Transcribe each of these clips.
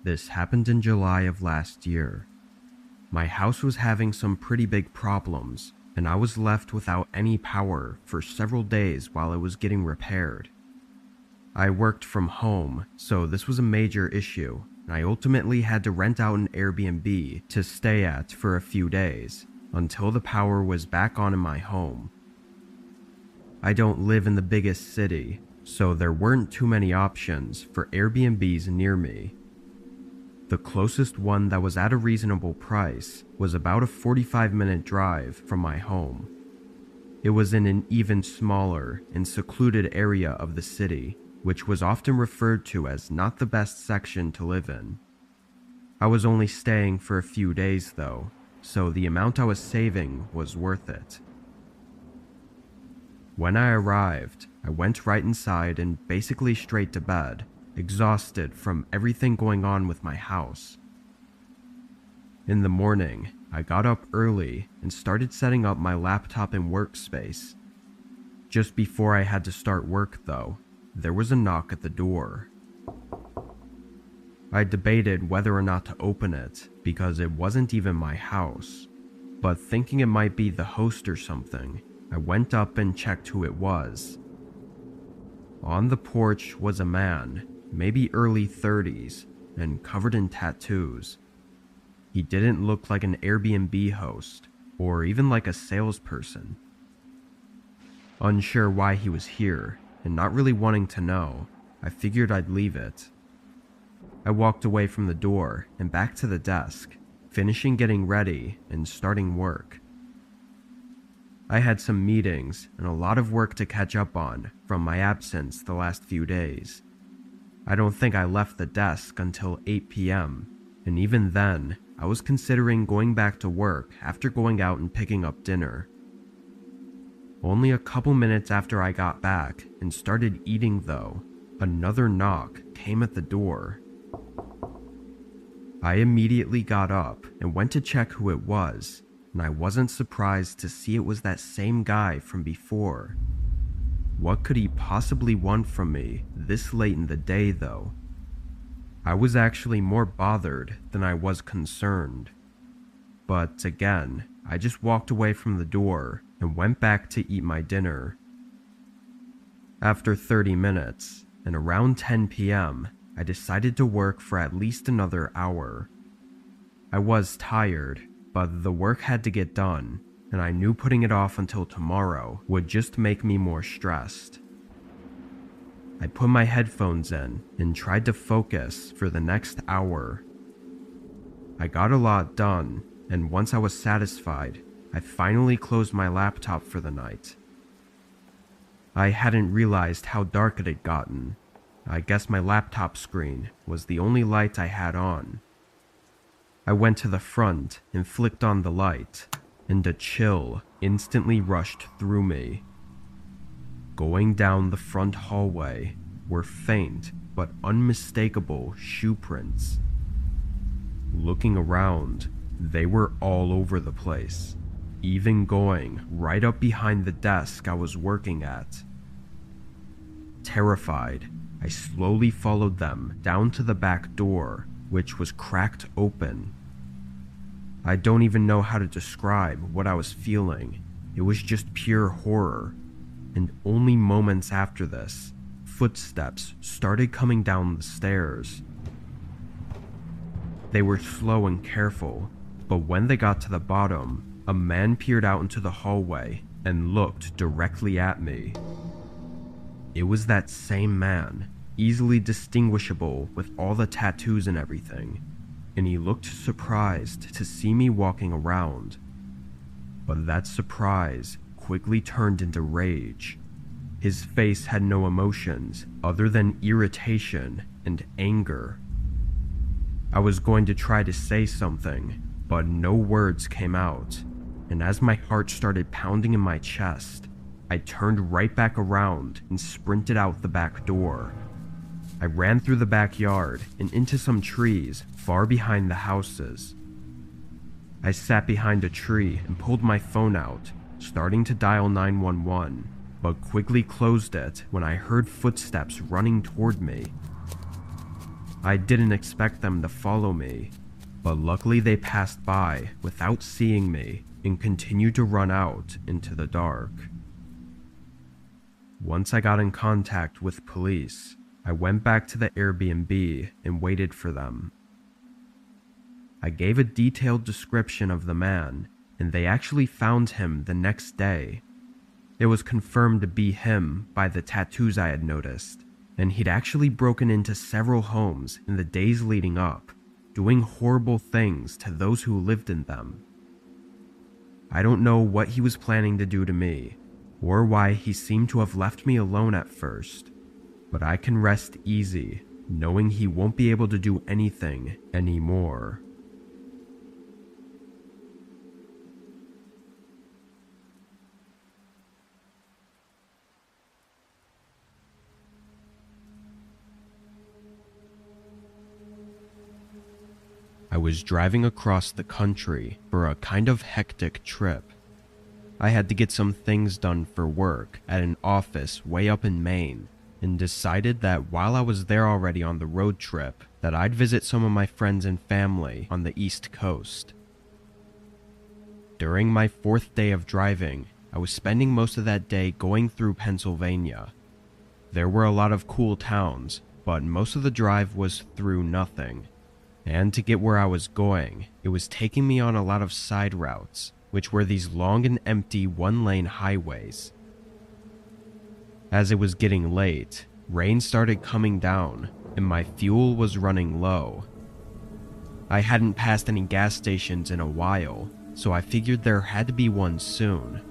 This happened in July of last year. My house was having some pretty big problems, and I was left without any power for several days while it was getting repaired. I worked from home, so this was a major issue, and I ultimately had to rent out an Airbnb to stay at for a few days until the power was back on in my home. I don't live in the biggest city, so there weren't too many options for Airbnbs near me. The closest one that was at a reasonable price was about a 45-minute drive from my home. It was in an even smaller and secluded area of the city, which was often referred to as not the best section to live in. I was only staying for a few days though, so the amount I was saving was worth it. When I arrived, I went right inside and basically straight to bed, exhausted from everything going on with my house. In the morning, I got up early and started setting up my laptop and workspace. Just before I had to start work though, there was a knock at the door. I debated whether or not to open it because it wasn't even my house, but thinking it might be the host or something, I went up and checked who it was. On the porch was a man, maybe early 30s, and covered in tattoos. He didn't look like an Airbnb host, or even like a salesperson. Unsure why he was here, and not really wanting to know, I figured I'd leave it. I walked away from the door and back to the desk, finishing getting ready and starting work. I had some meetings and a lot of work to catch up on from my absence the last few days. I don't think I left the desk until 8 p.m., and even then, I was considering going back to work after going out and picking up dinner. Only a couple minutes after I got back and started eating though, another knock came at the door. I immediately got up and went to check who it was, and I wasn't surprised to see it was that same guy from before. What could he possibly want from me this late in the day though? I was actually more bothered than I was concerned. But again, I just walked away from the door and went back to eat my dinner. After 30 minutes, and around 10 p.m., I decided to work for at least another hour. I was tired, but the work had to get done, and I knew putting it off until tomorrow would just make me more stressed. I put my headphones in and tried to focus for the next hour. I got a lot done, and once I was satisfied, I finally closed my laptop for the night. I hadn't realized how dark it had gotten. I guess my laptop screen was the only light I had on. I went to the front and flicked on the light, and a chill instantly rushed through me. Going down the front hallway were faint but unmistakable shoe prints. Looking around, they were all over the place, even going right up behind the desk I was working at. Terrified, I slowly followed them down to the back door, which was cracked open. I don't even know how to describe what I was feeling. It was just pure horror. And only moments after this, footsteps started coming down the stairs. They were slow and careful, but when they got to the bottom, a man peered out into the hallway and looked directly at me. It was that same man, easily distinguishable with all the tattoos and everything, and he looked surprised to see me walking around. But that surprise quickly turned into rage. His face had no emotions other than irritation and anger. I was going to try to say something, but no words came out, and as my heart started pounding in my chest, I turned right back around and sprinted out the back door. I ran through the backyard and into some trees far behind the houses. I sat behind a tree and pulled my phone out, starting to dial 911, but quickly closed it when I heard footsteps running toward me. I didn't expect them to follow me, but luckily they passed by without seeing me and continued to run out into the dark. Once I got in contact with police, I went back to the Airbnb and waited for them. I gave a detailed description of the man, and they actually found him the next day. It was confirmed to be him by the tattoos I had noticed, and he'd actually broken into several homes in the days leading up, doing horrible things to those who lived in them. I don't know what he was planning to do to me, or why he seemed to have left me alone at first, but I can rest easy knowing he won't be able to do anything anymore. I was driving across the country for a kind of hectic trip. I had to get some things done for work at an office way up in Maine, and decided that while I was there already on the road trip, that I'd visit some of my friends and family on the East Coast. During my 4th day of driving, I was spending most of that day going through Pennsylvania. There were a lot of cool towns, but most of the drive was through nothing. And to get where I was going, it was taking me on a lot of side routes, which were these long and empty one-lane highways. As it was getting late, rain started coming down, and my fuel was running low. I hadn't passed any gas stations in a while, so I figured there had to be one soon.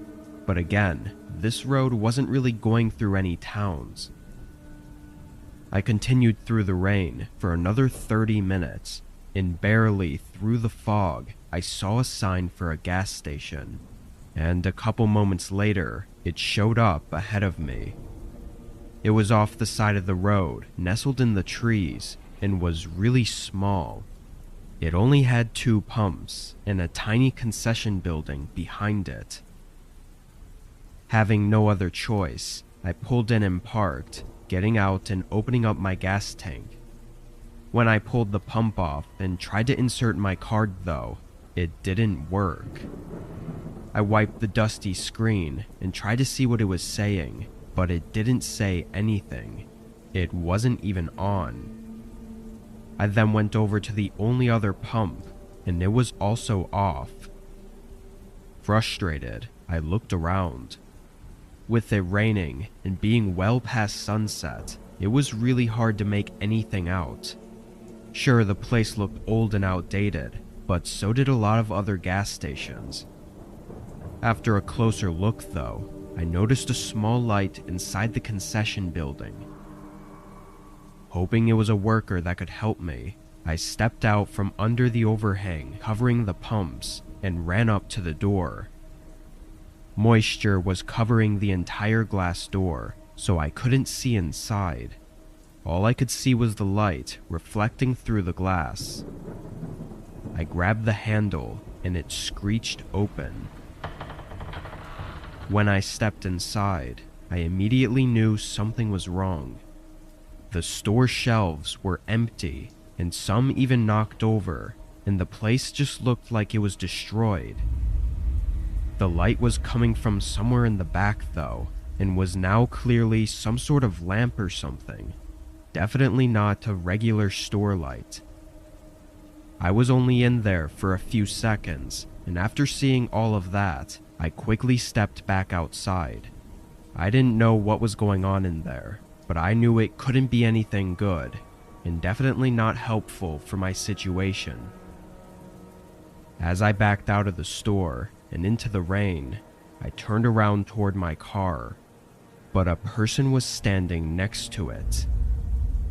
But again, this road wasn't really going through any towns. I continued through the rain for another 30 minutes, and barely through the fog, I saw a sign for a gas station, and a couple moments later, it showed up ahead of me. It was off the side of the road, nestled in the trees, and was really small. It only had 2 pumps and a tiny concession building behind it. Having no other choice, I pulled in and parked, getting out and opening up my gas tank. When I pulled the pump off and tried to insert my card though, it didn't work. I wiped the dusty screen and tried to see what it was saying, but it didn't say anything. It wasn't even on. I then went over to the only other pump, and it was also off. Frustrated, I looked around. With it raining and being well past sunset, it was really hard to make anything out. Sure, the place looked old and outdated, but so did a lot of other gas stations. After a closer look though, I noticed a small light inside the concession building. Hoping it was a worker that could help me, I stepped out from under the overhang covering the pumps and ran up to the door. Moisture was covering the entire glass door, so I couldn't see inside. All I could see was the light reflecting through the glass. I grabbed the handle and it screeched open. When I stepped inside, I immediately knew something was wrong. The store shelves were empty and some even knocked over, and the place just looked like it was destroyed. The light was coming from somewhere in the back though, and was now clearly some sort of lamp or something. Definitely not a regular store light. I was only in there for a few seconds, and after seeing all of that, I quickly stepped back outside. I didn't know what was going on in there, but I knew it couldn't be anything good, and definitely not helpful for my situation. As I backed out of the store and into the rain, I turned around toward my car, but a person was standing next to it.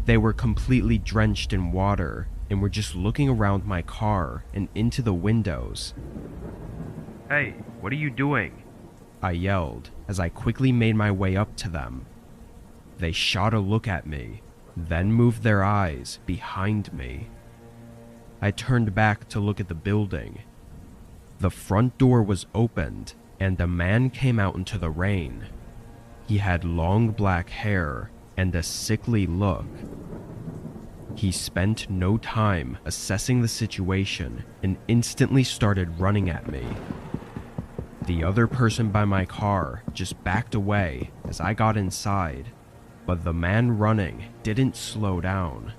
They were completely drenched in water and were just looking around my car and into the windows. "Hey, what are you doing?" I yelled as I quickly made my way up to them. They shot a look at me, then moved their eyes behind me. I turned back to look at the building. The front door was opened, and a man came out into the rain. He had long black hair and a sickly look. He spent no time assessing the situation and instantly started running at me. The other person by my car just backed away as I got inside, but the man running didn't slow down.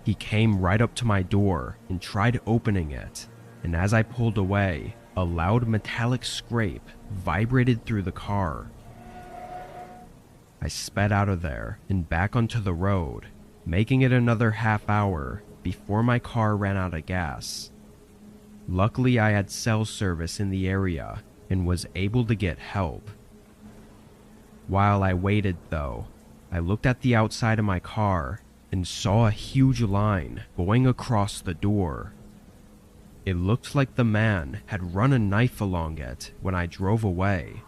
He came right up to my door and tried opening it, and as I pulled away, a loud metallic scrape vibrated through the car. I sped out of there and back onto the road, making it another half hour before my car ran out of gas. Luckily, I had cell service in the area and was able to get help. While I waited, though, I looked at the outside of my car and saw a huge line going across the door. It looked like the man had run a knife along it when I drove away.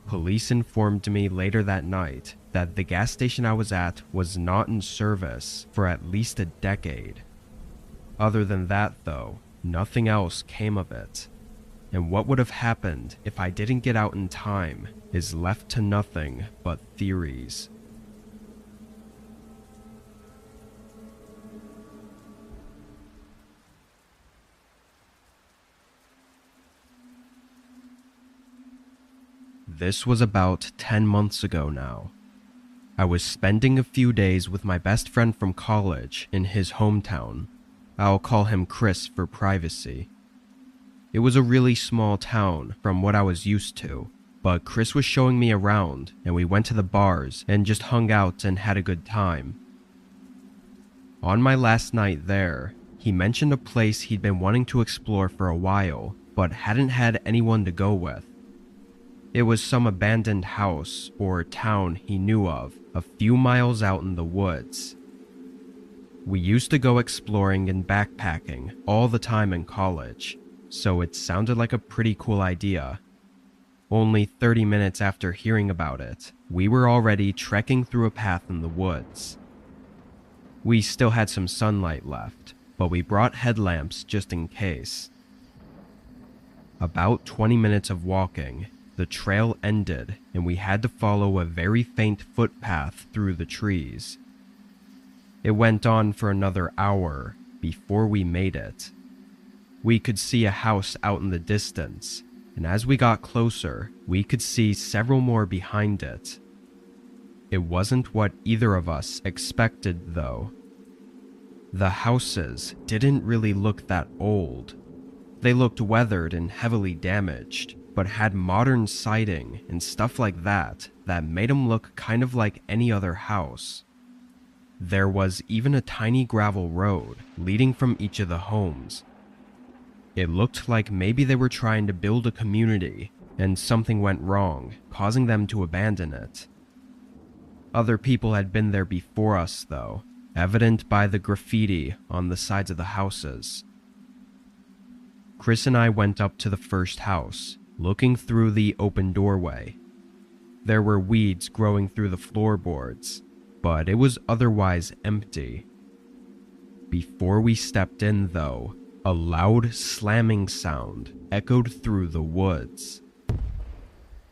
Police informed me later that night that the gas station I was at was not in service for at least a decade. Other than that, though, nothing else came of it. And what would have happened if I didn't get out in time is left to nothing but theories. This was about 10 months ago now. I was spending a few days with my best friend from college in his hometown. I'll call him Chris for privacy. It was a really small town from what I was used to, but Chris was showing me around and we went to the bars and just hung out and had a good time. On my last night there, he mentioned a place he'd been wanting to explore for a while, but hadn't had anyone to go with. It was some abandoned house or town he knew of, a few miles out in the woods. We used to go exploring and backpacking all the time in college, so it sounded like a pretty cool idea. Only 30 minutes after hearing about it, we were already trekking through a path in the woods. We still had some sunlight left, but we brought headlamps just in case. About 20 minutes of walking, the trail ended and we had to follow a very faint footpath through the trees. It went on for another hour before we made it. We could see a house out in the distance, and as we got closer, we could see several more behind it. It wasn't what either of us expected, though. The houses didn't really look that old. They looked weathered and heavily damaged, but had modern siding and stuff like that made them look kind of like any other house. There was even a tiny gravel road leading from each of the homes. It looked like maybe they were trying to build a community and something went wrong, causing them to abandon it. Other people had been there before us, though, evident by the graffiti on the sides of the houses. Chris and I went up to the first house, looking through the open doorway. There were weeds growing through the floorboards, but it was otherwise empty. Before we stepped in, though, a loud slamming sound echoed through the woods.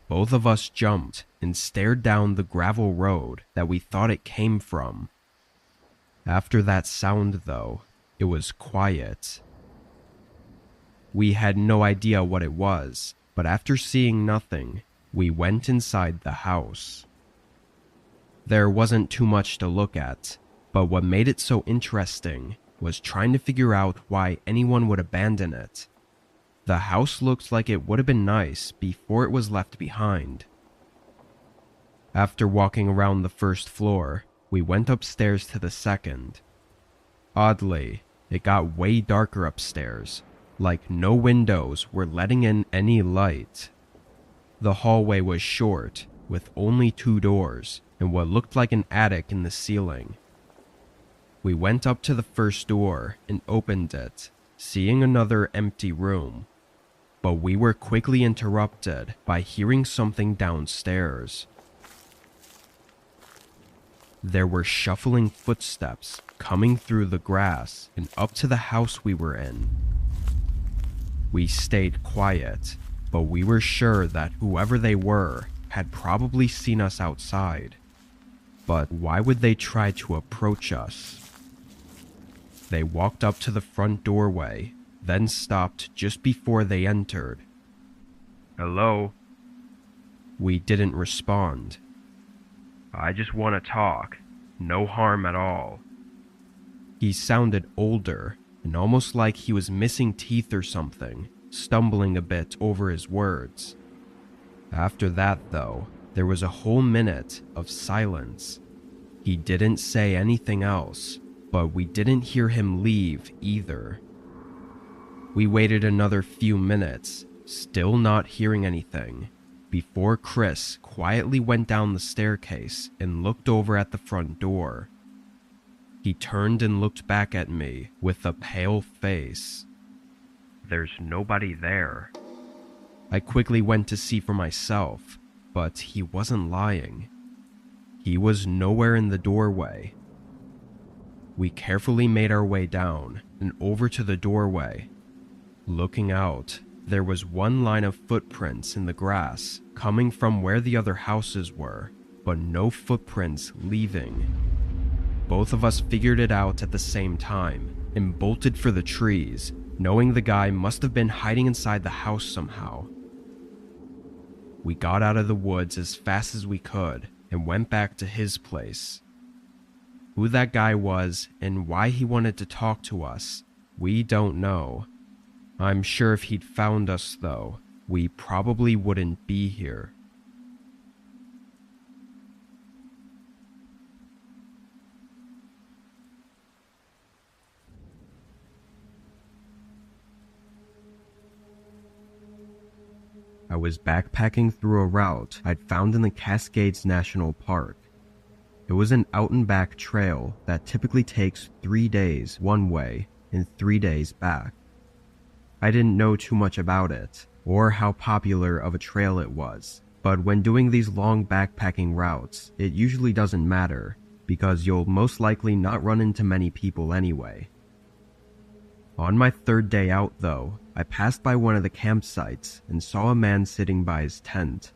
Both of us jumped and stared down the gravel road that we thought it came from. After that sound, though, it was quiet. We had no idea what it was, but after seeing nothing, we went inside the house. There wasn't too much to look at, but what made it so interesting was trying to figure out why anyone would abandon it. The house looked like it would have been nice before it was left behind. After walking around the first floor, we went upstairs to the second. Oddly, it got way darker upstairs, like no windows were letting in any light. The hallway was short, with only 2 doors, and what looked like an attic in the ceiling. We went up to the first door and opened it, seeing another empty room. But we were quickly interrupted by hearing something downstairs. There were shuffling footsteps coming through the grass and up to the house we were in. We stayed quiet, but we were sure that whoever they were had probably seen us outside. but why would they try to approach us? They walked up to the front doorway, then stopped just before they entered. "Hello?" We didn't respond. "I just want to talk. No harm at all." He sounded older and almost like he was missing teeth or something, stumbling a bit over his words. After that, though, there was a whole minute of silence. He didn't say anything else, but we didn't hear him leave either. We waited another few minutes, still not hearing anything, before Chris quietly went down the staircase and looked over at the front door. He turned and looked back at me with a pale face. "There's nobody there." I quickly went to see for myself, but he wasn't lying. He was nowhere in the doorway. We carefully made our way down and over to the doorway. Looking out, there was one line of footprints in the grass coming from where the other houses were, but no footprints leaving. Both of us figured it out at the same time and bolted for the trees, knowing the guy must have been hiding inside the house somehow. We got out of the woods as fast as we could and went back to his place. Who that guy was and why he wanted to talk to us, we don't know. I'm sure if he'd found us, though, we probably wouldn't be here. I was backpacking through a route I'd found in the Cascades National Park. It was an out-and-back trail that typically takes 3 days one way and 3 days back. I didn't know too much about it, or how popular of a trail it was, but when doing these long backpacking routes, it usually doesn't matter, because you'll most likely not run into many people anyway. On my 3rd day out, though, I passed by one of the campsites and saw a man sitting by his tent.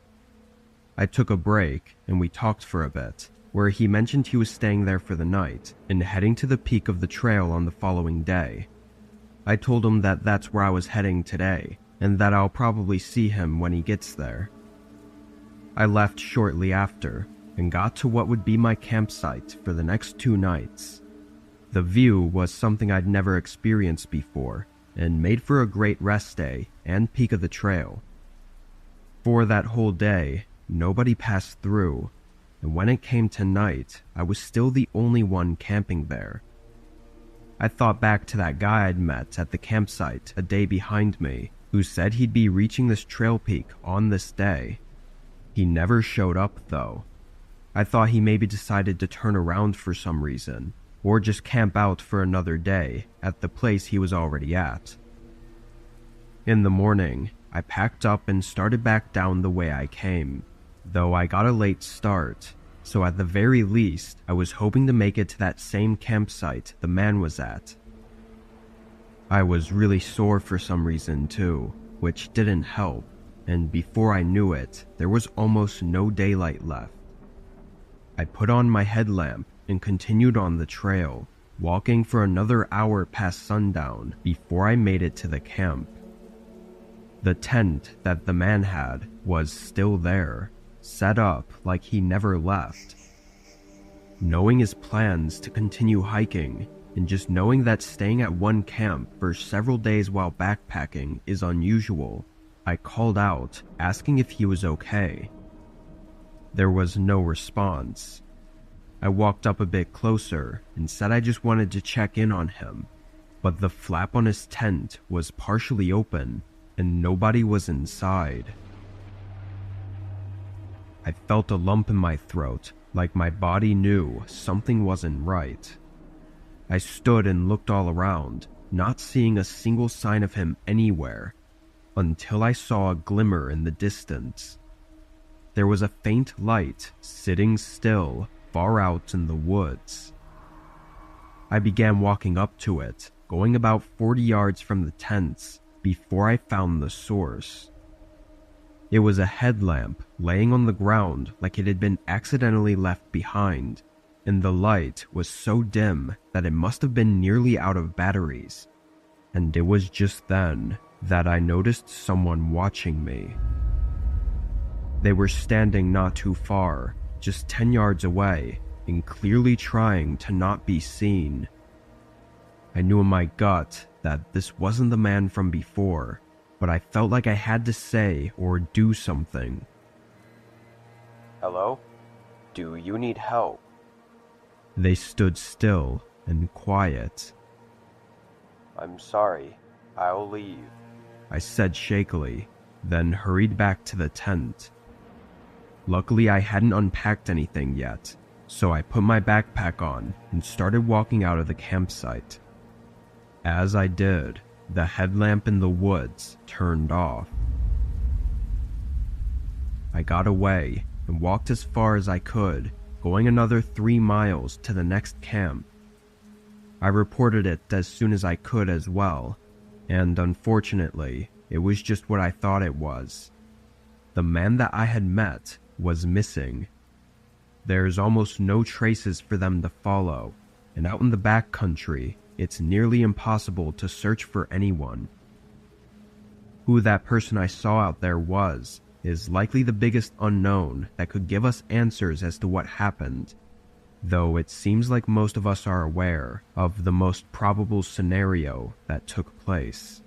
I took a break and we talked for a bit, where he mentioned he was staying there for the night and heading to the peak of the trail on the following day. I told him that that's where I was heading today and that I'll probably see him when he gets there. I left shortly after and got to what would be my campsite for the next 2 nights. The view was something I'd never experienced before and made for a great rest day and peak of the trail. For that whole day, nobody passed through, and when it came to night, I was still the only one camping there. I thought back to that guy I'd met at the campsite a day behind me, who said he'd be reaching this trail peak on this day. He never showed up, though. I thought he maybe decided to turn around for some reason, or just camp out for another day at the place he was already at. In the morning, I packed up and started back down the way I came, though I got a late start, so at the very least, I was hoping to make it to that same campsite the man was at. I was really sore for some reason too, which didn't help, and before I knew it, there was almost no daylight left. I put on my headlamp and continued on the trail, walking for another hour past sundown before I made it to the camp. The tent that the man had was still there, set up like he never left. Knowing his plans to continue hiking, and just knowing that staying at one camp for several days while backpacking is unusual, I called out, asking if he was okay. There was no response. I walked up a bit closer and said I just wanted to check in on him, but the flap on his tent was partially open and nobody was inside. I felt a lump in my throat, like my body knew something wasn't right. I stood and looked all around, not seeing a single sign of him anywhere, until I saw a glimmer in the distance. There was a faint light sitting still far out in the woods. I began walking up to it, going about 40 yards from the tents before I found the source. It was a headlamp laying on the ground like it had been accidentally left behind, and the light was so dim that it must have been nearly out of batteries. And it was just then that I noticed someone watching me. They were standing not too far, just 10 yards away, and clearly trying to not be seen. I knew in my gut that this wasn't the man from before, but I felt like I had to say or do something. Hello? Do you need help? They stood still and quiet. I'm sorry. I'll leave. I said shakily, then hurried back to the tent. Luckily, I hadn't unpacked anything yet, so I put my backpack on and started walking out of the campsite. As I did, the headlamp in the woods turned off. I got away and walked as far as I could, going another 3 miles to the next camp. I reported it as soon as I could as well, and unfortunately, it was just what I thought it was. The man that I had met was missing. There's almost no traces for them to follow, and out in the back country, it's nearly impossible to search for anyone. Who that person I saw out there was is likely the biggest unknown that could give us answers as to what happened, though it seems like most of us are aware of the most probable scenario that took place.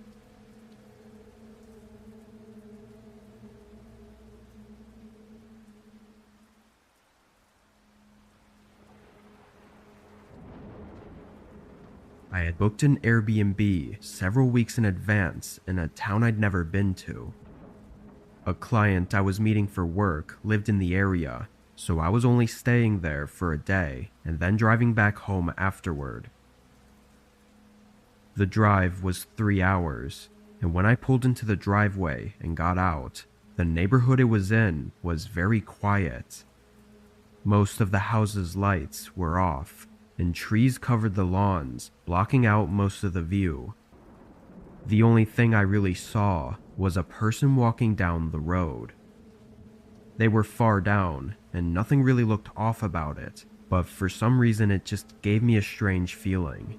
I had booked an Airbnb several weeks in advance in a town I'd never been to. A client I was meeting for work lived in the area, so I was only staying there for a day and then driving back home afterward. The drive was 3 hours, and when I pulled into the driveway and got out, the neighborhood it was in was very quiet. Most of the houses' lights were off, and trees covered the lawns, blocking out most of the view. The only thing I really saw was a person walking down the road. They were far down, and nothing really looked off about it, but for some reason it just gave me a strange feeling.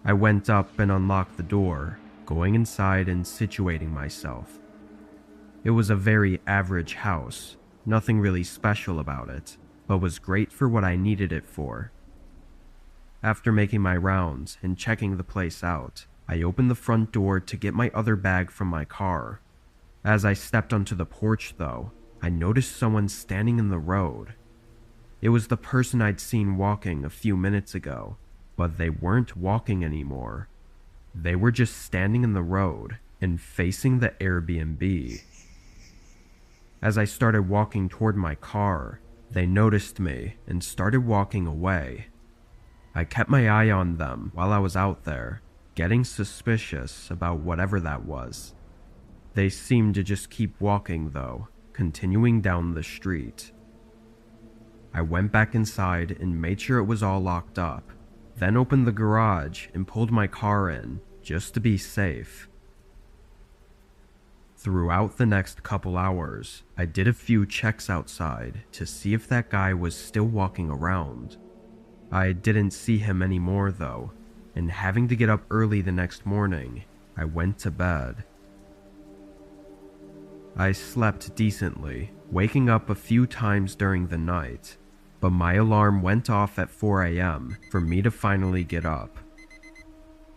I went up and unlocked the door, going inside and situating myself. It was a very average house, nothing really special about it, but was great for what I needed it for. After making my rounds and checking the place out, I opened the front door to get my other bag from my car. As I stepped onto the porch, though, I noticed someone standing in the road. It was the person I'd seen walking a few minutes ago, but they weren't walking anymore. They were just standing in the road and facing the Airbnb. As I started walking toward my car, they noticed me and started walking away. I kept my eye on them while I was out there, getting suspicious about whatever that was. They seemed to just keep walking though, continuing down the street. I went back inside and made sure it was all locked up, then opened the garage and pulled my car in, just to be safe. Throughout the next couple hours, I did a few checks outside to see if that guy was still walking around. I didn't see him anymore though, and having to get up early the next morning, I went to bed. I slept decently, waking up a few times during the night, but my alarm went off at 4 a.m. for me to finally get up.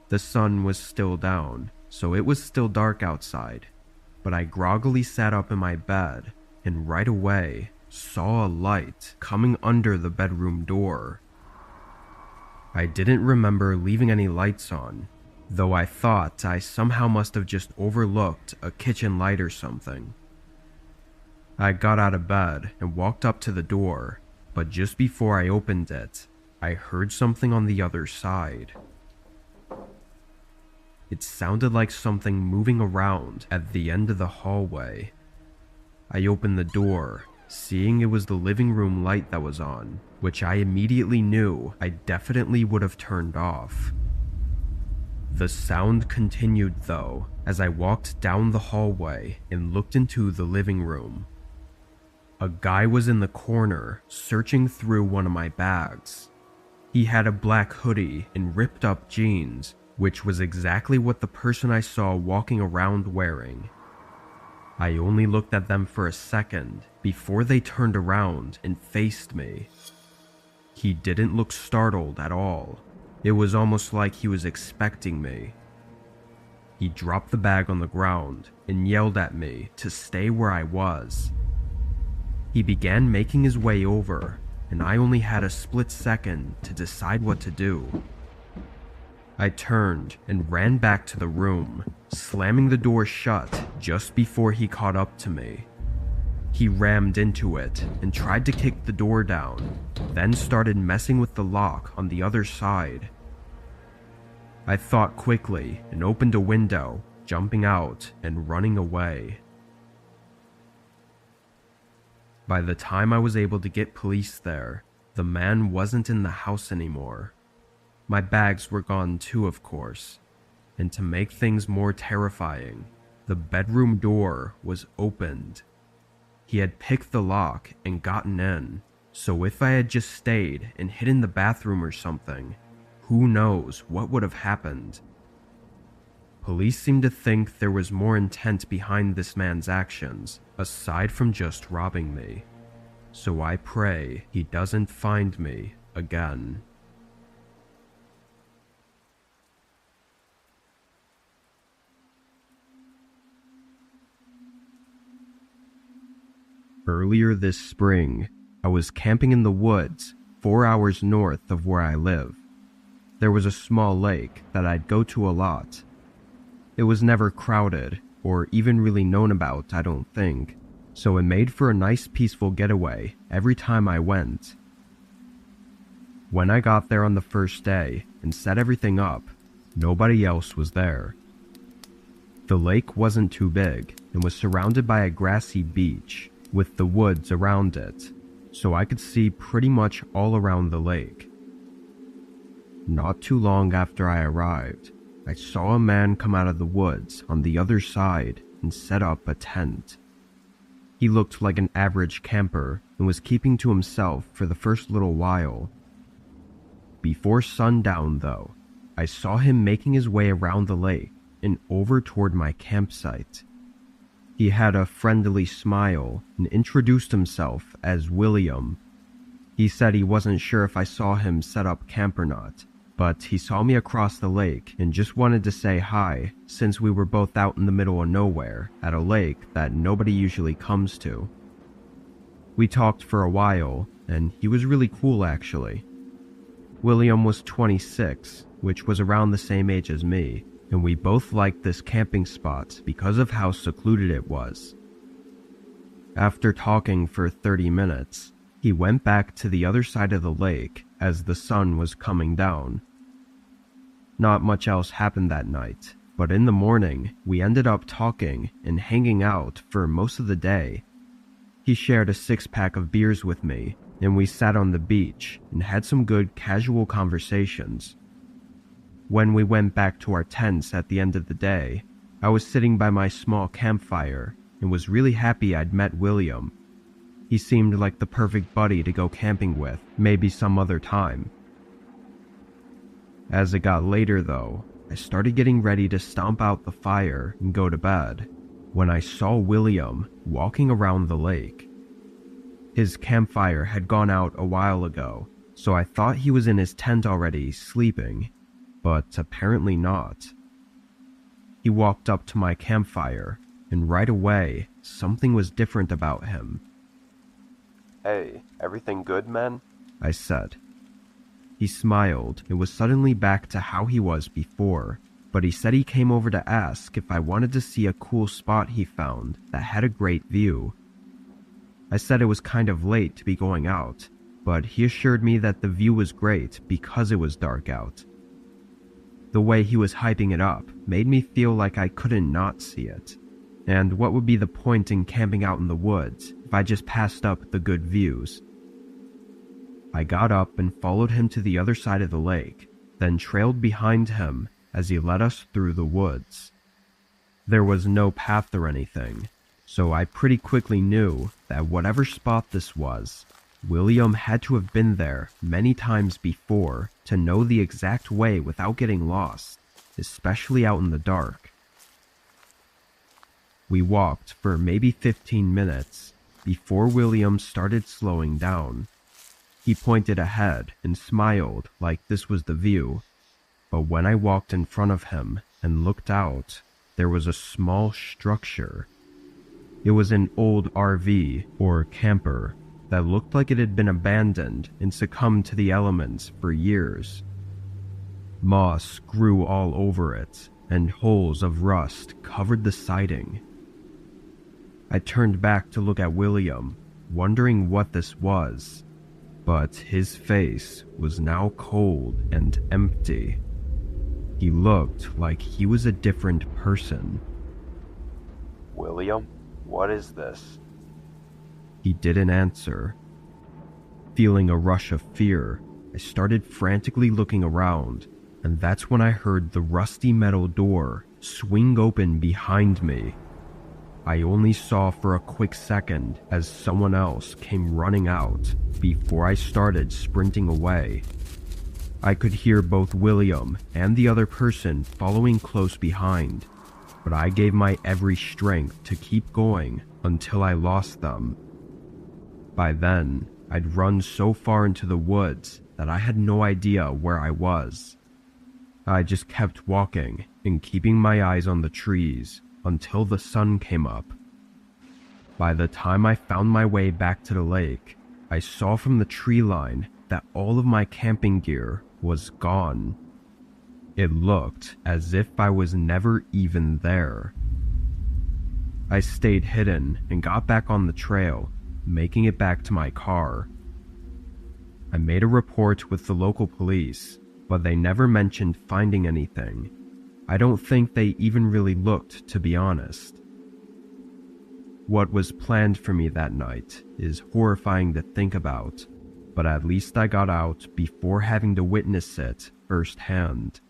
The sun was still down, so it was still dark outside, but I groggily sat up in my bed and right away saw a light coming under the bedroom door. I didn't remember leaving any lights on, though I thought I somehow must have just overlooked a kitchen light or something. I got out of bed and walked up to the door, but just before I opened it, I heard something on the other side. It sounded like something moving around at the end of the hallway. I opened the door, seeing it was the living room light that was on, which I immediately knew I definitely would have turned off. The sound continued though, as I walked down the hallway and looked into the living room. A guy was in the corner, searching through one of my bags. He had a black hoodie and ripped up jeans, which was exactly what the person I saw walking around wearing. I only looked at them for a second before they turned around and faced me. He didn't look startled at all. It was almost like he was expecting me. He dropped the bag on the ground and yelled at me to stay where I was. He began making his way over, and I only had a split second to decide what to do. I turned and ran back to the room, slamming the door shut just before he caught up to me. He rammed into it and tried to kick the door down, then started messing with the lock on the other side. I thought quickly and opened a window, jumping out and running away. By the time I was able to get police there, the man wasn't in the house anymore. My bags were gone too, of course, and to make things more terrifying, the bedroom door was opened. He had picked the lock and gotten in, so if I had just stayed and hid in the bathroom or something, who knows what would have happened. Police seemed to think there was more intent behind this man's actions, aside from just robbing me. So I pray he doesn't find me again. Earlier this spring, I was camping in the woods 4 hours north of where I live. There was a small lake that I'd go to a lot. It was never crowded, or even really known about, I don't think, so it made for a nice peaceful getaway every time I went. When I got there on the first day and set everything up, nobody else was there. The lake wasn't too big and was surrounded by a grassy beach with the woods around it, so I could see pretty much all around the lake. Not too long after I arrived, I saw a man come out of the woods on the other side and set up a tent. He looked like an average camper and was keeping to himself for the first little while. Before sundown, though, I saw him making his way around the lake and over toward my campsite. He had a friendly smile and introduced himself as William. He said he wasn't sure if I saw him set up camp or not, but he saw me across the lake and just wanted to say hi since we were both out in the middle of nowhere at a lake that nobody usually comes to. We talked for a while, and he was really cool actually. William was 26, which was around the same age as me, and we both liked this camping spot because of how secluded it was. After talking for 30 minutes, he went back to the other side of the lake as the sun was coming down. Not much else happened that night, but in the morning, we ended up talking and hanging out for most of the day. He shared a 6-pack of beers with me, and we sat on the beach and had some good casual conversations. When we went back to our tents at the end of the day, I was sitting by my small campfire and was really happy I'd met William. He seemed like the perfect buddy to go camping with, maybe some other time. As it got later though, I started getting ready to stomp out the fire and go to bed, when I saw William walking around the lake. His campfire had gone out a while ago, so I thought he was in his tent already, sleeping, but apparently not. He walked up to my campfire, and right away, something was different about him. "Hey, everything good, man?" I said. He smiled and was suddenly back to how he was before, but he said he came over to ask if I wanted to see a cool spot he found that had a great view. I said it was kind of late to be going out, but he assured me that the view was great because it was dark out. The way he was hyping it up made me feel like I couldn't not see it. And what would be the point in camping out in the woods if I just passed up the good views? I got up and followed him to the other side of the lake, then trailed behind him as he led us through the woods. There was no path or anything, So I pretty quickly knew that whatever spot this was, William had to have been there many times before to know the exact way without getting lost, especially out in the dark. We walked for maybe 15 minutes before William started slowing down. He pointed ahead and smiled like this was the view, but when I walked in front of him and looked out, there was a small structure. It was an old RV or camper that looked like it had been abandoned and succumbed to the elements for years. Moss grew all over it, and holes of rust covered the siding. I turned back to look at William, wondering what this was, but his face was now cold and empty. He looked like he was a different person. William, what is this? He didn't answer. Feeling a rush of fear, I started frantically looking around, and that's when I heard the rusty metal door swing open behind me. I only saw for a quick second as someone else came running out before I started sprinting away. I could hear both William and the other person following close behind, but I gave my every strength to keep going until I lost them. By then, I'd run so far into the woods that I had no idea where I was. I just kept walking and keeping my eyes on the trees until the sun came up. By the time I found my way back to the lake, I saw from the tree line that all of my camping gear was gone. It looked as if I was never even there. I stayed hidden and got back on the trail, making it back to my car. I made a report with the local police, but they never mentioned finding anything. I don't think they even really looked, to be honest. What was planned for me that night is horrifying to think about, but at least I got out before having to witness it firsthand.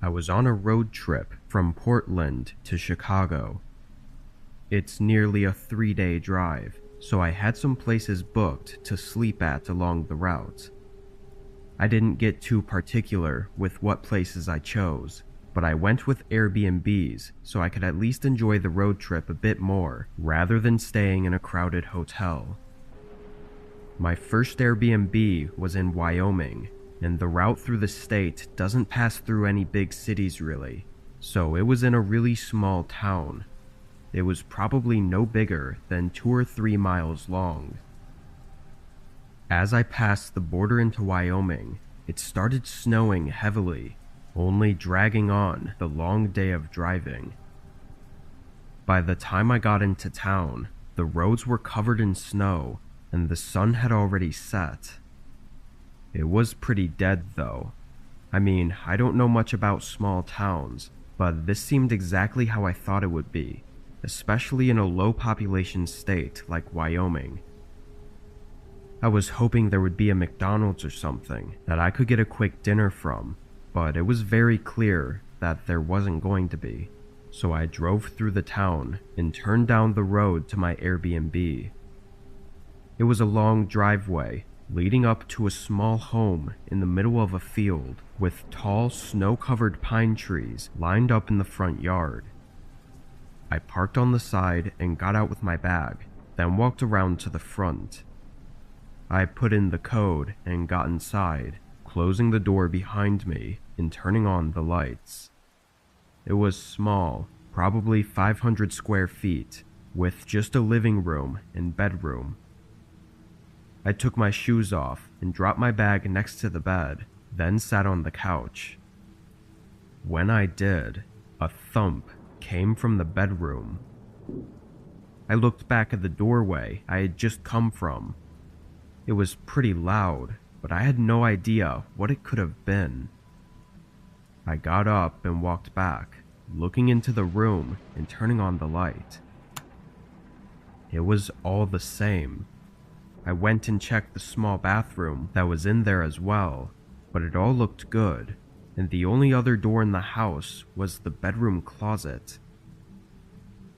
I was on a road trip from Portland to Chicago. It's nearly a 3-day drive, so I had some places booked to sleep at along the route. I didn't get too particular with what places I chose, but I went with Airbnbs so I could at least enjoy the road trip a bit more rather than staying in a crowded hotel. My first Airbnb was in Wyoming, and the route through the state doesn't pass through any big cities really, so it was in a really small town. It was probably no bigger than 2 or 3 miles long. As I passed the border into Wyoming, it started snowing heavily, only dragging on the long day of driving. By the time I got into town, the roads were covered in snow, and the sun had already set. It was pretty dead though. I mean, I don't know much about small towns, but this seemed exactly how I thought it would be, especially in a low population state like Wyoming. I was hoping there would be a McDonald's or something that I could get a quick dinner from, but it was very clear that there wasn't going to be, so I drove through the town and turned down the road to my Airbnb. It was a long driveway leading up to a small home in the middle of a field with tall snow-covered pine trees lined up in the front yard. I parked on the side and got out with my bag, then walked around to the front. I put in the code and got inside, closing the door behind me and turning on the lights. It was small, probably 500 square feet, with just a living room and bedroom. I took my shoes off and dropped my bag next to the bed, then sat on the couch. When I did, a thump came from the bedroom. I looked back at the doorway I had just come from. It was pretty loud, but I had no idea what it could have been. I got up and walked back, looking into the room and turning on the light. it was all the same. I went and checked the small bathroom that was in there as well, but it all looked good, and the only other door in the house was the bedroom closet.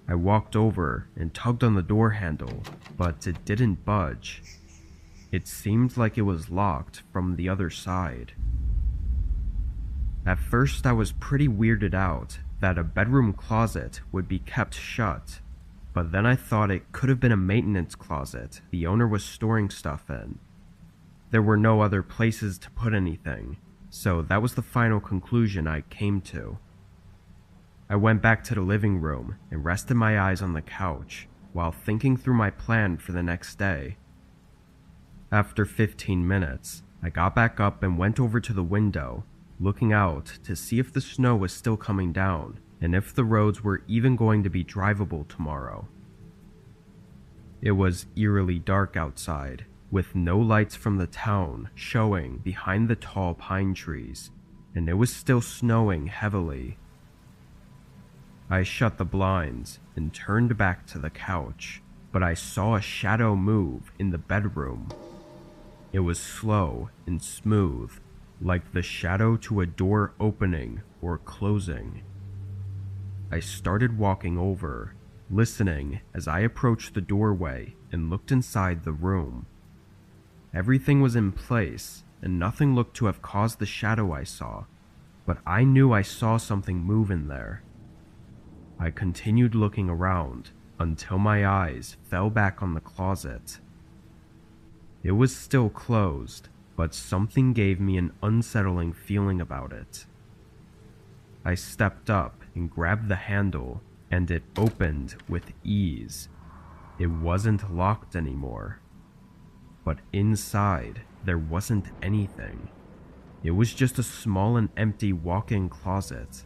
I walked over and tugged on the door handle, but it didn't budge. It seemed like it was locked from the other side. At first I was pretty weirded out that a bedroom closet would be kept shut, but then I thought it could have been a maintenance closet the owner was storing stuff in. There were no other places to put anything, so that was the final conclusion I came to. I went back to the living room and rested my eyes on the couch while thinking through my plan for the next day. After 15 minutes, I got back up and went over to the window, looking out to see if the snow was still coming down and if the roads were even going to be drivable tomorrow. It was eerily dark outside, with no lights from the town showing behind the tall pine trees, and it was still snowing heavily. I shut the blinds and turned back to the couch, but I saw a shadow move in the bedroom. It was slow and smooth, like the shadow to a door opening or closing. I started walking over, listening as I approached the doorway and looked inside the room. Everything was in place, and nothing looked to have caused the shadow I saw, but I knew I saw something move in there. I continued looking around until my eyes fell back on the closet. It was still closed, but something gave me an unsettling feeling about it. I stepped up and grabbed the handle, and it opened with ease. It wasn't locked anymore. But inside, there wasn't anything. It was just a small and empty walk-in closet.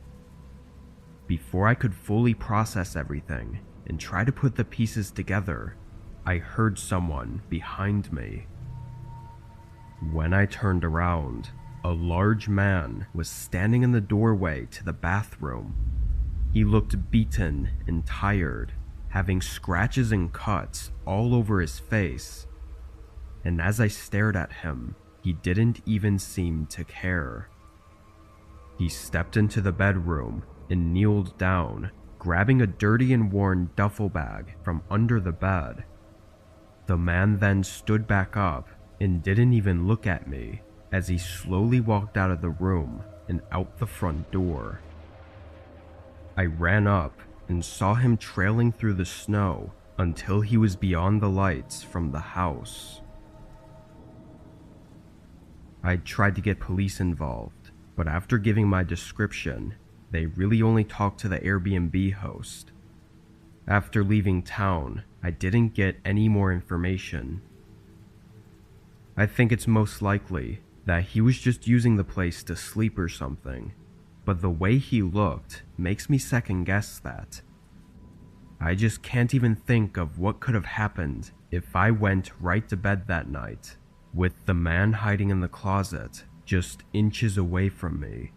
Before I could fully process everything and try to put the pieces together, I heard someone behind me. When I turned around, a large man was standing in the doorway to the bathroom. He looked beaten and tired, having scratches and cuts all over his face. And as I stared at him, he didn't even seem to care. He stepped into the bedroom and kneeled down, grabbing a dirty and worn duffel bag from under the bed. The man then stood back up and didn't even look at me as he slowly walked out of the room and out the front door. I ran up and saw him trailing through the snow until he was beyond the lights from the house. I tried to get police involved, but after giving my description, they really only talked to the Airbnb host. After leaving town, I didn't get any more information. I think it's most likely that he was just using the place to sleep or something, but the way he looked makes me second guess that. I just can't even think of what could have happened if I went right to bed that night, with the man hiding in the closet just inches away from me.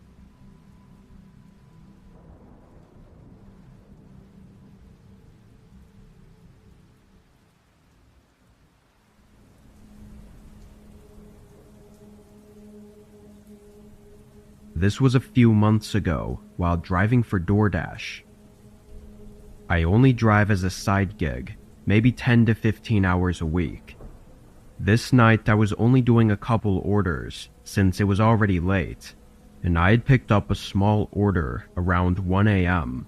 This was a few months ago while driving for DoorDash. I only drive as a side gig, maybe 10 to 15 hours a week. This night I was only doing a couple orders since it was already late, and I had picked up a small order around 1 a.m.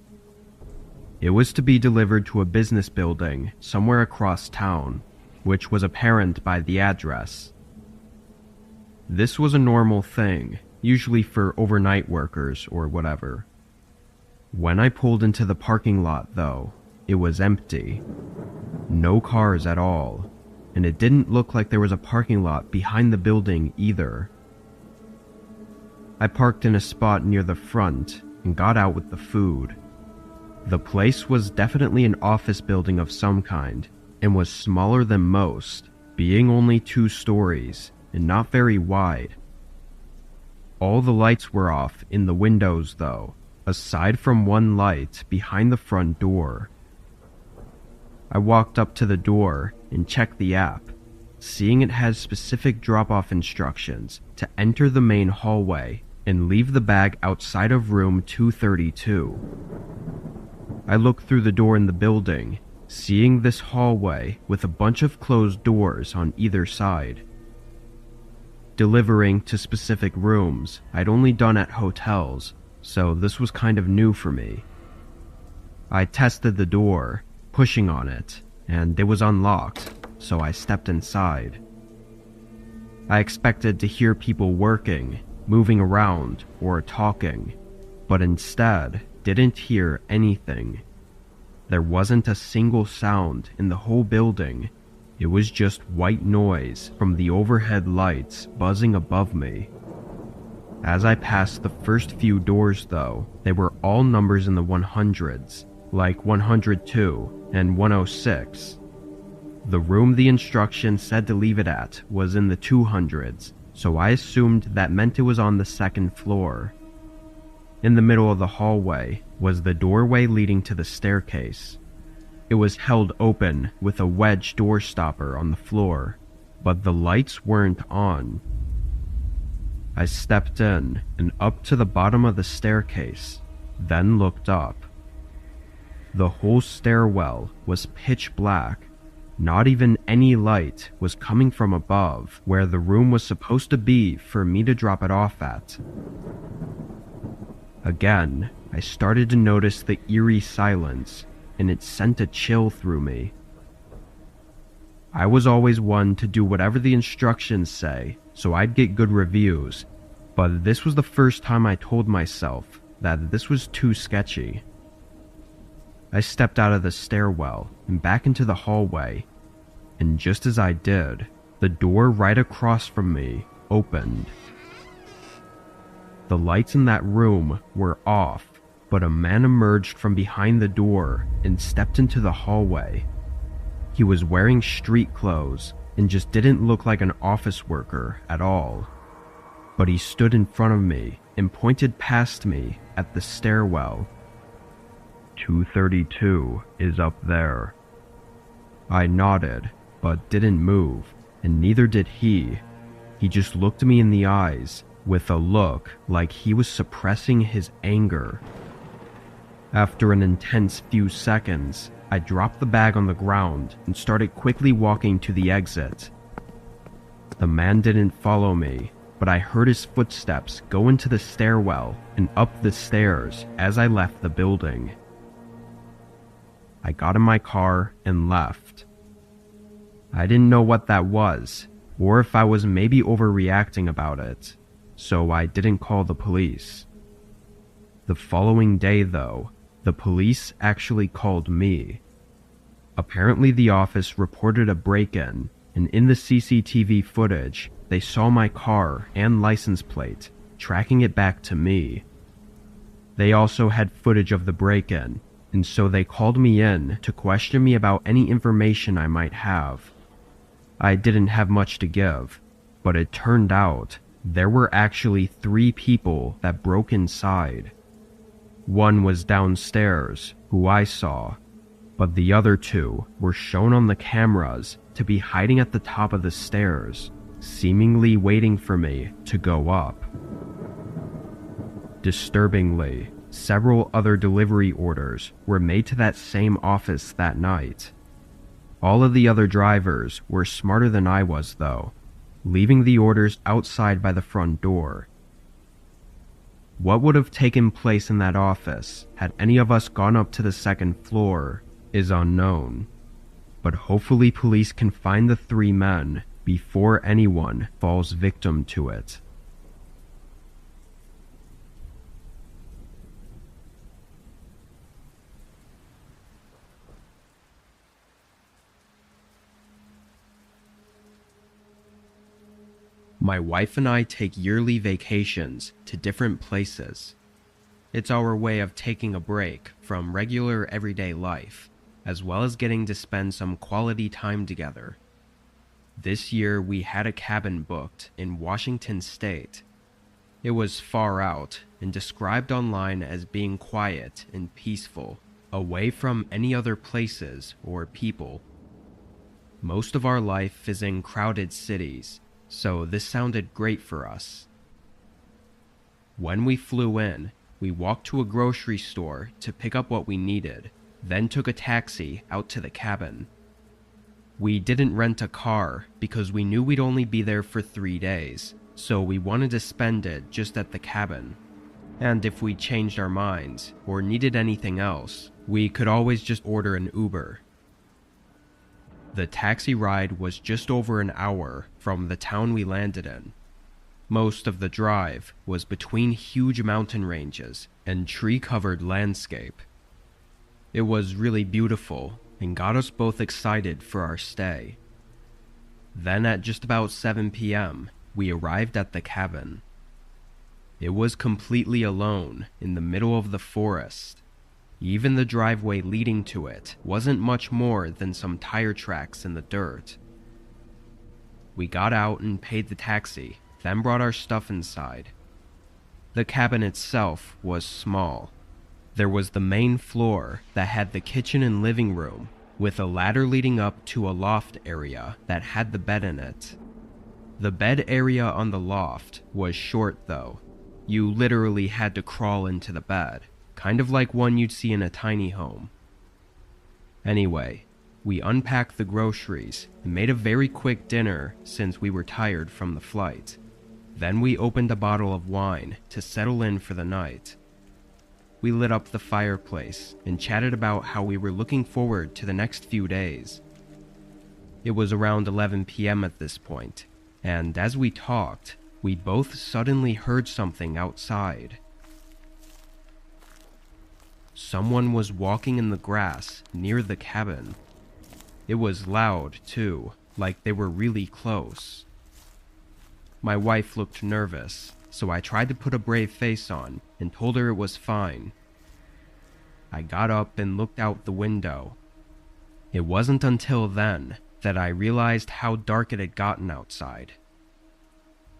It was to be delivered to a business building somewhere across town, which was apparent by the address. This was a normal thing, usually for overnight workers or whatever. When I pulled into the parking lot, though, it was empty. No cars at all, and it didn't look like there was a parking lot behind the building either. I parked in a spot near the front and got out with the food. The place was definitely an office building of some kind and was smaller than most, being only 2 stories and not very wide. All the lights were off in the windows though, aside from one light behind the front door. I walked up to the door and checked the app, seeing it has specific drop-off instructions to enter the main hallway and leave the bag outside of room 232. I looked through the door in the building, seeing this hallway with a bunch of closed doors on either side. Delivering to specific rooms I'd only done at hotels, so this was kind of new for me. I tested the door, pushing on it, and it was unlocked, so I stepped inside. I expected to hear people working, moving around, or talking, but instead didn't hear anything. There wasn't a single sound in the whole building. It was just white noise from the overhead lights buzzing above me. As I passed the first few doors though, they were all numbers in the 100s, like 102 and 106. The room the instructions said to leave it at was in the 200s, so I assumed that meant it was on the second floor. In the middle of the hallway was the doorway leading to the staircase. It was held open with a wedge door stopper on the floor, but the lights weren't on. I stepped in and up to the bottom of the staircase, then looked up. The whole stairwell was pitch black. Not even any light was coming from above, where the room was supposed to be for me to drop it off at. Again, I started to notice the eerie silence, and it sent a chill through me. I was always one to do whatever the instructions say, so I'd get good reviews, but this was the first time I told myself that this was too sketchy. I stepped out of the stairwell and back into the hallway, and just as I did, the door right across from me opened. The lights in that room were off, but a man emerged from behind the door and stepped into the hallway. He was wearing street clothes and just didn't look like an office worker at all. But he stood in front of me and pointed past me at the stairwell. 232 is up there. I nodded, but didn't move, and neither did he. He just looked me in the eyes with a look like he was suppressing his anger. After an intense few seconds, I dropped the bag on the ground and started quickly walking to the exit. The man didn't follow me, but I heard his footsteps go into the stairwell and up the stairs as I left the building. I got in my car and left. I didn't know what that was, or if I was maybe overreacting about it, so I didn't call the police. The following day though, the police actually called me. Apparently the office reported a break-in, and in the CCTV footage, they saw my car and license plate, tracking it back to me. They also had footage of the break-in, and so they called me in to question me about any information I might have. I didn't have much to give, but it turned out there were actually 3 people that broke inside. One was downstairs, who I saw, but the other 2 were shown on the cameras to be hiding at the top of the stairs, seemingly waiting for me to go up. Disturbingly, several other delivery orders were made to that same office that night. All of the other drivers were smarter than I was though, leaving the orders outside by the front door. What would have taken place in that office had any of us gone up to the second floor is unknown, but hopefully police can find the 3 men before anyone falls victim to it. My wife and I take yearly vacations to different places. It's our way of taking a break from regular everyday life, as well as getting to spend some quality time together. This year we had a cabin booked in Washington State. It was far out and described online as being quiet and peaceful, away from any other places or people. Most of our life is in crowded cities, so this sounded great for us. When we flew in, we walked to a grocery store to pick up what we needed, then took a taxi out to the cabin. We didn't rent a car because we knew we'd only be there for 3 days, so we wanted to spend it just at the cabin. And if we changed our minds or needed anything else, we could always just order an Uber. The taxi ride was just over an hour from the town we landed in. Most of the drive was between huge mountain ranges and tree-covered landscape. It was really beautiful and got us both excited for our stay. Then at just about 7 p.m., we arrived at the cabin. It was completely alone in the middle of the forest. Even the driveway leading to it wasn't much more than some tire tracks in the dirt. We got out and paid the taxi, then brought our stuff inside. The cabin itself was small. There was the main floor that had the kitchen and living room, with a ladder leading up to a loft area that had the bed in it. The bed area on the loft was short though. You literally had to crawl into the bed, kind of like one you'd see in a tiny home. Anyway, we unpacked the groceries and made a very quick dinner since we were tired from the flight. Then we opened a bottle of wine to settle in for the night. We lit up the fireplace and chatted about how we were looking forward to the next few days. It was around 11 p.m. at this point, and as we talked, we both suddenly heard something outside. Someone was walking in the grass near the cabin. It was loud, too, like they were really close. My wife looked nervous, so I tried to put a brave face on and told her it was fine. I got up and looked out the window. It wasn't until then that I realized how dark it had gotten outside.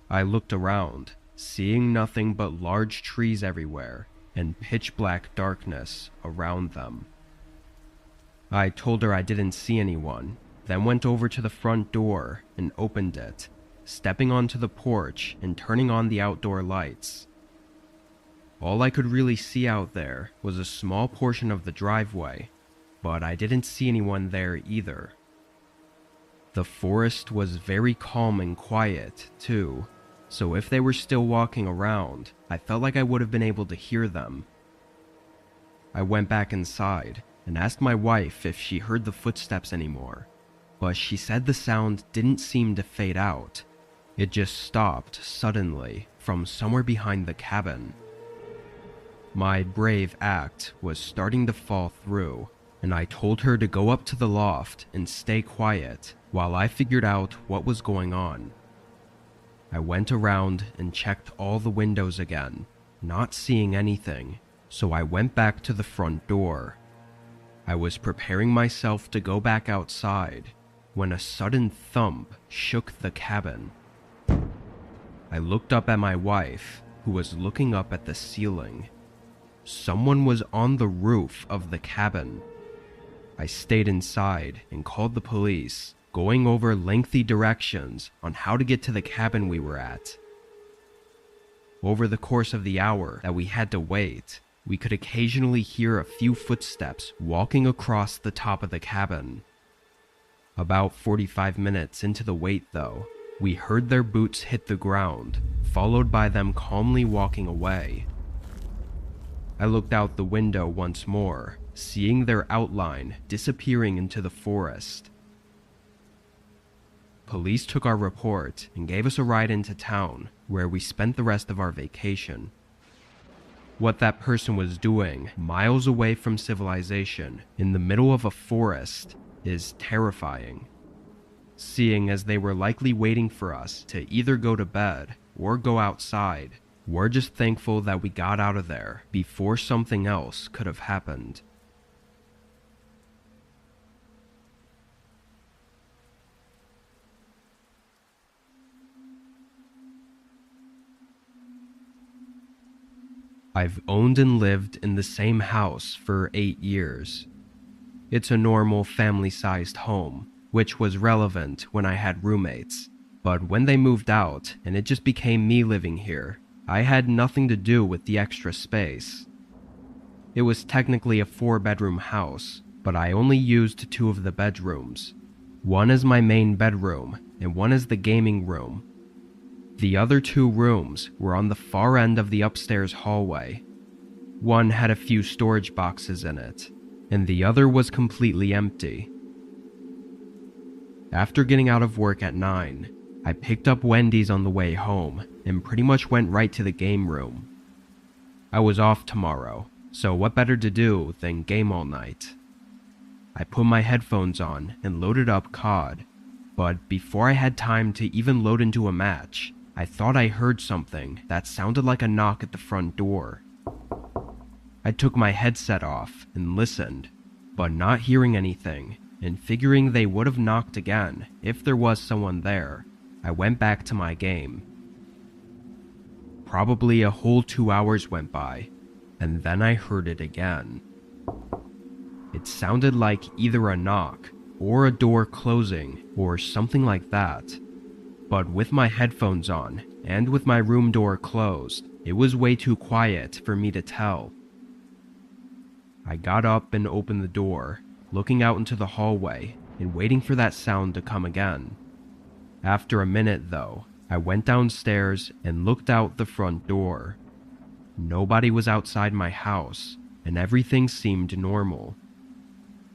I looked around, seeing nothing but large trees everywhere and pitch-black darkness around them. I told her I didn't see anyone, then went over to the front door and opened it, stepping onto the porch and turning on the outdoor lights. All I could really see out there was a small portion of the driveway, but I didn't see anyone there either. The forest was very calm and quiet, too, so if they were still walking around, I felt like I would have been able to hear them. I went back inside and asked my wife if she heard the footsteps anymore, but she said the sound didn't seem to fade out. It just stopped suddenly from somewhere behind the cabin. My brave act was starting to fall through, and I told her to go up to the loft and stay quiet while I figured out what was going on. I went around and checked all the windows again, not seeing anything, so I went back to the front door. I was preparing myself to go back outside when a sudden thump shook the cabin. I looked up at my wife, who was looking up at the ceiling. Someone was on the roof of the cabin. I stayed inside and called the police, going over lengthy directions on how to get to the cabin we were at. Over the course of the hour that we had to wait, we could occasionally hear a few footsteps walking across the top of the cabin. About 45 minutes into the wait, though, we heard their boots hit the ground, followed by them calmly walking away. I looked out the window once more, seeing their outline disappearing into the forest. Police took our report and gave us a ride into town, where we spent the rest of our vacation. What that person was doing, miles away from civilization, in the middle of a forest, is terrifying. Seeing as they were likely waiting for us to either go to bed or go outside, we're just thankful that we got out of there before something else could have happened. I've owned and lived in the same house for 8 years. It's a normal family-sized home, which was relevant when I had roommates. But when they moved out and it just became me living here, I had nothing to do with the extra space. It was technically a 4-bedroom house, but I only used 2 of the bedrooms. One is my main bedroom, and one is the gaming room. The other 2 rooms were on the far end of the upstairs hallway. One had a few storage boxes in it, and the other was completely empty. After getting out of work at 9, I picked up Wendy's on the way home and pretty much went right to the game room. I was off tomorrow, so what better to do than game all night? I put my headphones on and loaded up COD, but before I had time to even load into a match, I thought I heard something that sounded like a knock at the front door. I took my headset off and listened, but not hearing anything and figuring they would have knocked again if there was someone there, I went back to my game. Probably a whole 2 hours went by, and then I heard it again. It sounded like either a knock or a door closing or something like that. But with my headphones on and with my room door closed, it was way too quiet for me to tell. I got up and opened the door, looking out into the hallway and waiting for that sound to come again. After a minute though, I went downstairs and looked out the front door. Nobody was outside my house, and everything seemed normal.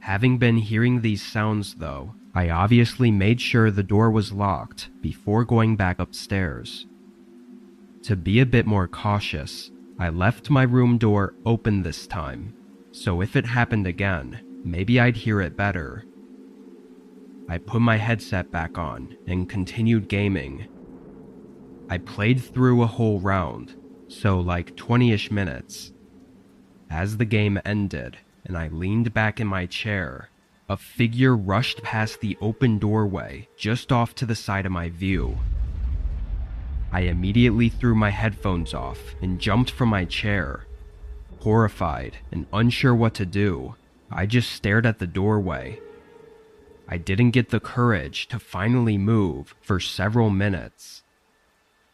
Having been hearing these sounds though, I obviously made sure the door was locked before going back upstairs. To be a bit more cautious, I left my room door open this time, so if it happened again, maybe I'd hear it better. I put my headset back on and continued gaming. I played through a whole round, so like 20-ish minutes. As the game ended and I leaned back in my chair, a figure rushed past the open doorway just off to the side of my view. I immediately threw my headphones off and jumped from my chair. Horrified and unsure what to do, I just stared at the doorway. I didn't get the courage to finally move for several minutes.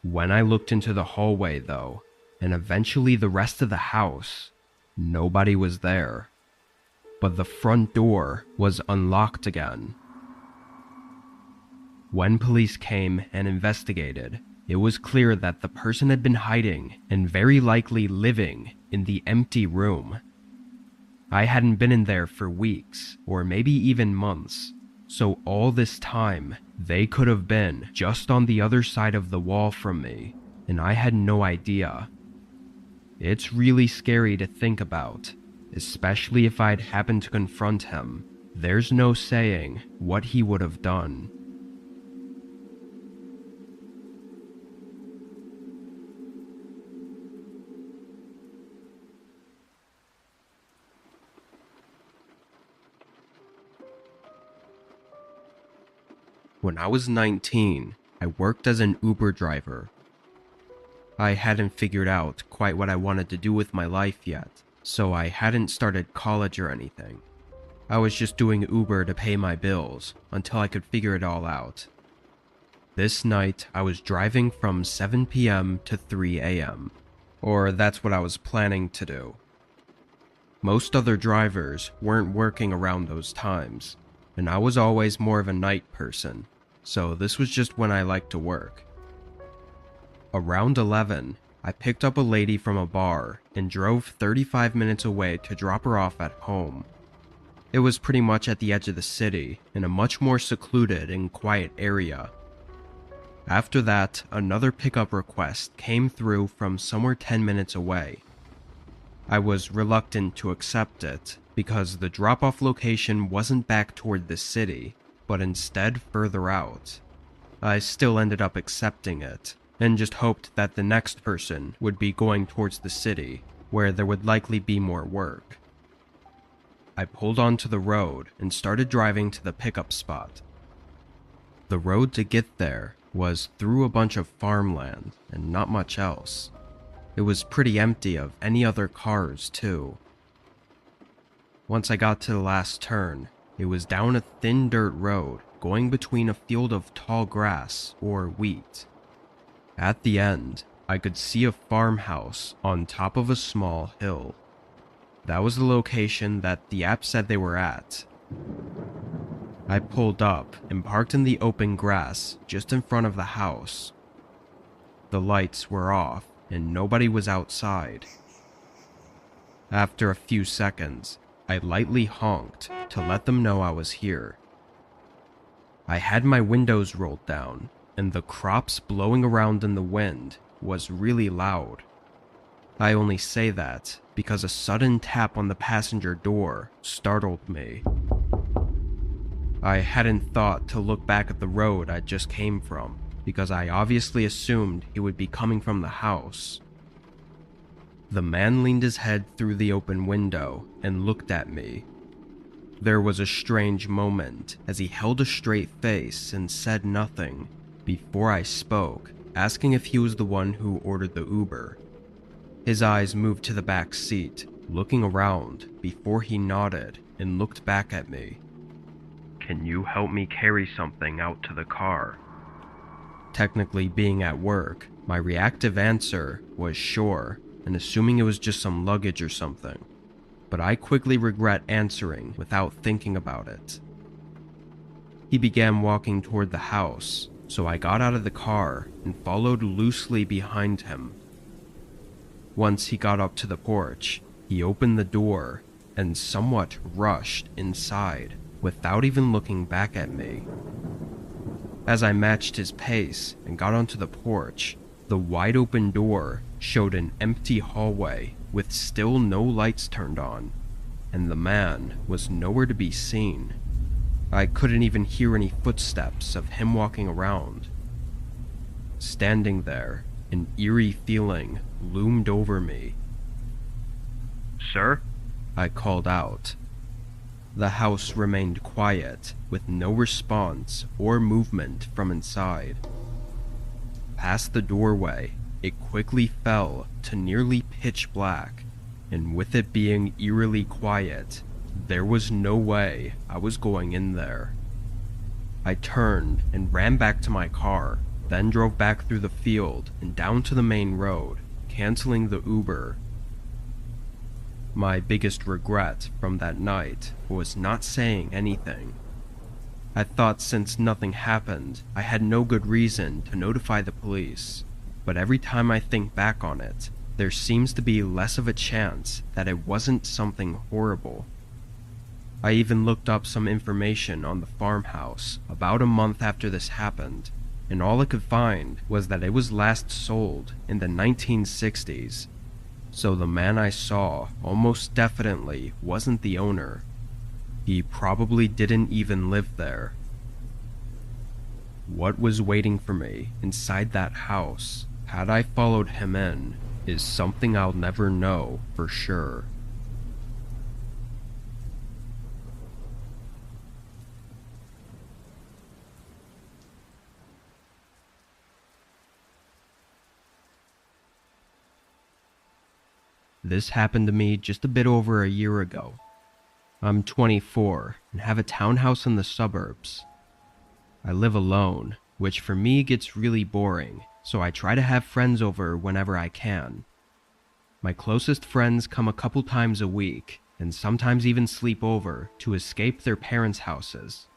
When I looked into the hallway though, and eventually the rest of the house, nobody was there. But the front door was unlocked again. When police came and investigated, it was clear that the person had been hiding and very likely living in the empty room. I hadn't been in there for weeks, or maybe even months, so all this time, they could have been just on the other side of the wall from me, and I had no idea. It's really scary to think about, especially if I'd happened to confront him. There's no saying what he would have done. When I was 19, I worked as an Uber driver. I hadn't figured out quite what I wanted to do with my life yet, so I hadn't started college or anything. I was just doing Uber to pay my bills until I could figure it all out. This night, I was driving from 7 p.m. to 3 a.m., or that's what I was planning to do. Most other drivers weren't working around those times, and I was always more of a night person, so this was just when I liked to work. Around 11, I picked up a lady from a bar and drove 35 minutes away to drop her off at home. It was pretty much at the edge of the city, in a much more secluded and quiet area. After that, another pickup request came through from somewhere 10 minutes away. I was reluctant to accept it, because the drop-off location wasn't back toward the city, but instead further out. I still ended up accepting it, and just hoped that the next person would be going towards the city, where there would likely be more work. I pulled onto the road and started driving to the pickup spot. The road to get there was through a bunch of farmland and not much else. It was pretty empty of any other cars, too. Once I got to the last turn, it was down a thin dirt road going between a field of tall grass or wheat. At the end, I could see a farmhouse on top of a small hill. That was the location that the app said they were at. I pulled up and parked in the open grass just in front of the house. The lights were off and nobody was outside. After a few seconds, I lightly honked to let them know I was here. I had my windows rolled down, and the crops blowing around in the wind was really loud. I only say that because a sudden tap on the passenger door startled me. I hadn't thought to look back at the road I just came from, because I obviously assumed he would be coming from the house. The man leaned his head through the open window and looked at me. There was a strange moment as he held a straight face and said nothing before I spoke, asking if he was the one who ordered the Uber. His eyes moved to the back seat, looking around before he nodded and looked back at me. "Can you help me carry something out to the car?" Technically being at work, my reactive answer was sure, and assuming it was just some luggage or something, but I quickly regret answering without thinking about it. He began walking toward the house, so I got out of the car and followed loosely behind him. Once he got up to the porch, he opened the door and somewhat rushed inside without even looking back at me. As I matched his pace and got onto the porch, the wide open door showed an empty hallway with still no lights turned on, and the man was nowhere to be seen. I couldn't even hear any footsteps of him walking around. Standing there, an eerie feeling loomed over me. "Sir?" I called out. The house remained quiet, with no response or movement from inside. Past the doorway, it quickly fell to nearly pitch black, and with it being eerily quiet, there was no way I was going in there. I turned and ran back to my car, then drove back through the field and down to the main road, canceling the Uber. My biggest regret from that night was not saying anything. I thought since nothing happened, I had no good reason to notify the police, but every time I think back on it, there seems to be less of a chance that it wasn't something horrible. I even looked up some information on the farmhouse about a month after this happened, and all I could find was that it was last sold in the 1960s. So the man I saw almost definitely wasn't the owner. He probably didn't even live there. What was waiting for me inside that house, had I followed him in, is something I'll never know for sure. This happened to me just a bit over a year ago. I'm 24 and have a townhouse in the suburbs. I live alone, which for me gets really boring, so I try to have friends over whenever I can. My closest friends come a couple times a week, and sometimes even sleep over to escape their parents' houses.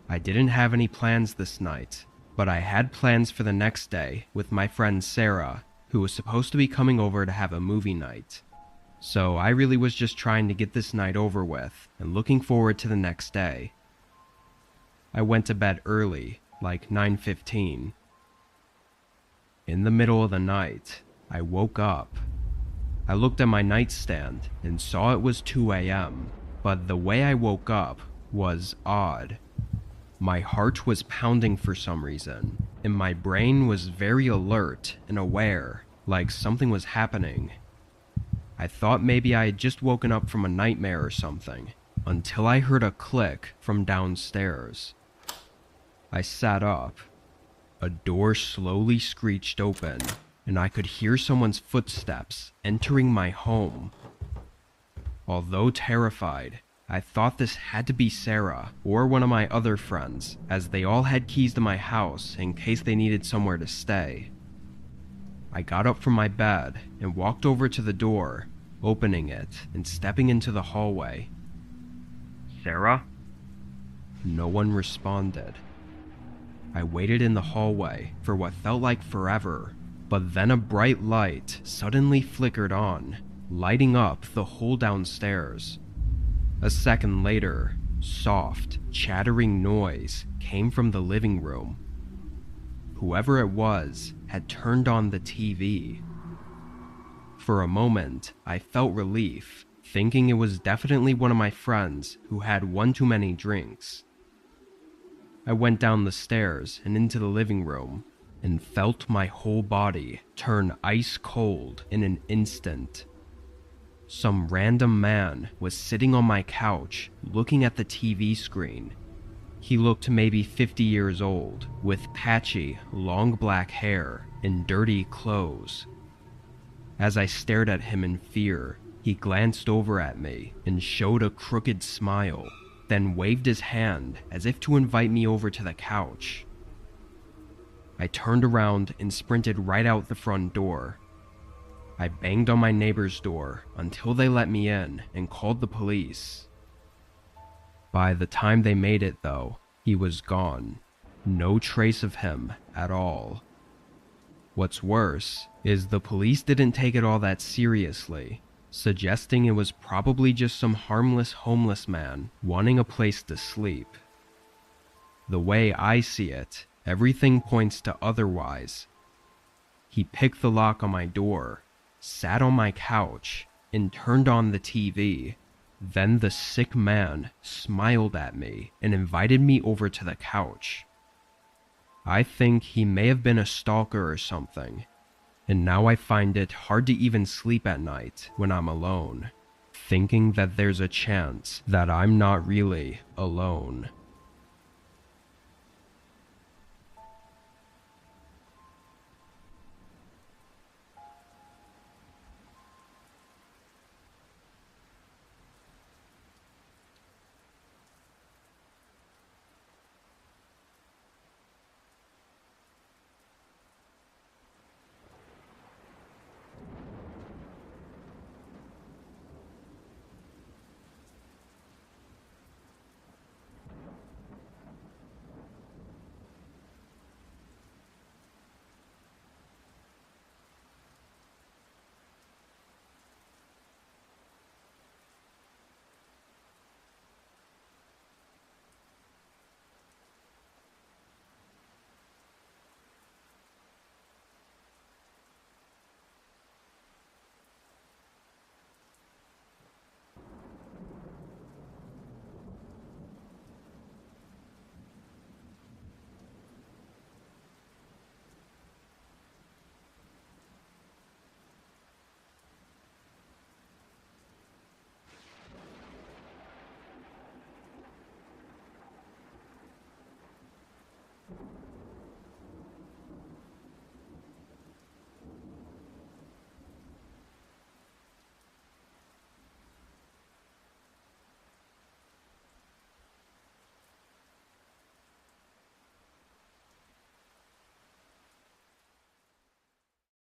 I didn't have any plans this night, but I had plans for the next day with my friend Sarah, who was supposed to be coming over to have a movie night. So I really was just trying to get this night over with and looking forward to the next day. I went to bed early, like 9:15. In the middle of the night, I woke up. I looked at my nightstand and saw it was 2 a.m., but the way I woke up was odd. My heart was pounding for some reason, and my brain was very alert and aware, like something was happening. I thought maybe I had just woken up from a nightmare or something, until I heard a click from downstairs. I sat up. A door slowly screeched open, and I could hear someone's footsteps entering my home. Although terrified, I thought this had to be Sarah or one of my other friends, as they all had keys to my house in case they needed somewhere to stay. I got up from my bed and walked over to the door, opening it and stepping into the hallway. "Sarah?" No one responded. I waited in the hallway for what felt like forever, but then a bright light suddenly flickered on, lighting up the whole downstairs. A second later, soft, chattering noise came from the living room. Whoever it was had turned on the TV. For a moment, I felt relief, thinking it was definitely one of my friends who had one too many drinks. I went down the stairs and into the living room, and felt my whole body turn ice cold in an instant. Some random man was sitting on my couch looking at the TV screen. He looked maybe 50 years old, with patchy, long black hair and dirty clothes. As I stared at him in fear, he glanced over at me and showed a crooked smile, then waved his hand as if to invite me over to the couch. I turned around and sprinted right out the front door. I banged on my neighbor's door until they let me in and called the police. By the time they made it, though, he was gone. No trace of him at all. What's worse is the police didn't take it all that seriously, suggesting it was probably just some harmless homeless man wanting a place to sleep. The way I see it, everything points to otherwise. He picked the lock on my door, sat on my couch, and turned on the TV. Then the sick man smiled at me and invited me over to the couch. I think he may have been a stalker or something, and now I find it hard to even sleep at night when I'm alone, thinking that there's a chance that I'm not really alone.